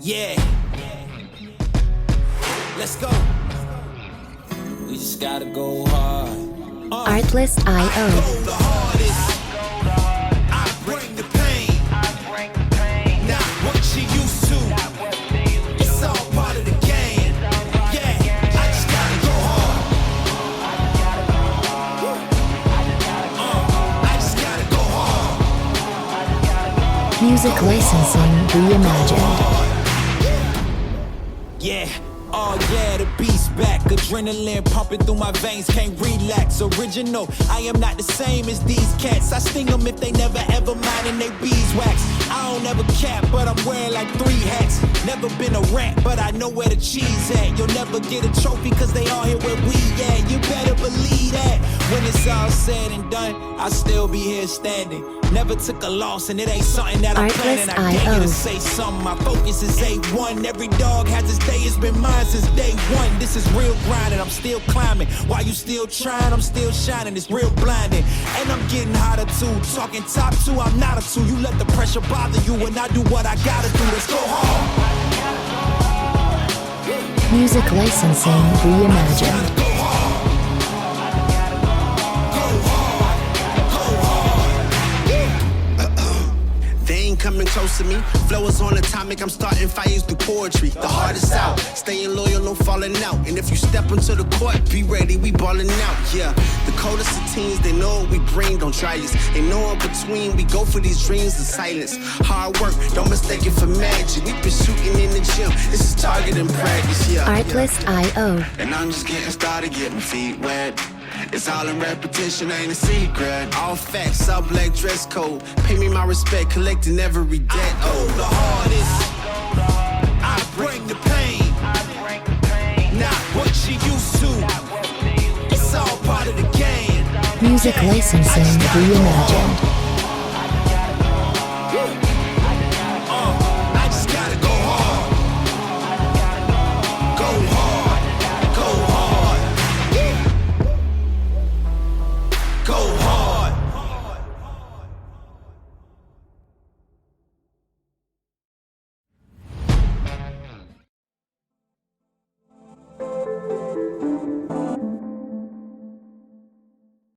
Yeah. Let's go. We just gotta go hard. Artlist.io. The hardest. I bring the pain. Not what you used to. It's all part of the game. Yeah, I just gotta go hard. I just gotta go hard. Music licensing reimagined. Yeah. Oh yeah, the beat's back. Adrenaline pumping through my veins, can't relax. Original, I am not the same as these cats. I sting them if they never ever mind and they beeswax. I don't ever cap, but I'm wearing like 3 hats. Never been a rat, but I know where the cheese at. You'll never get a trophy cause they all here where we at. You better believe that. When it's all said and done, I'll still be here standing. Never took a loss and it ain't something that I'm planning. I dare you to say something. My focus is A1. Every dog has his day. It's been mine since day one. This is real grinding. I'm still climbing. While you still trying, I'm still shining. It's real blinding. And I'm getting hotter too. Talking top 2, I'm not a 2. You let the pressure bother you and I do what I gotta do. Let's go hard. Music licensing reimagined. Coming close to me, flow is on atomic. I'm starting fires through poetry. The hardest out, staying loyal, no falling out. And if you step into the court, be ready, we ballin' out. Yeah, the coldest of teens, they know what we bring. Don't try us, ain't no in between. We go for these dreams in silence. Hard work, don't mistake it for magic. We been shooting in the gym. This is target and practice. Yeah, Artlist.io. And I'm just getting started, getting my feet wet. It's all in repetition, ain't a secret. All facts, all black dress code. Pay me my respect, collecting every debt. Oh, the hardest. I bring the pain. Not what you used to. It's all part of the game. Music licensing reimagined.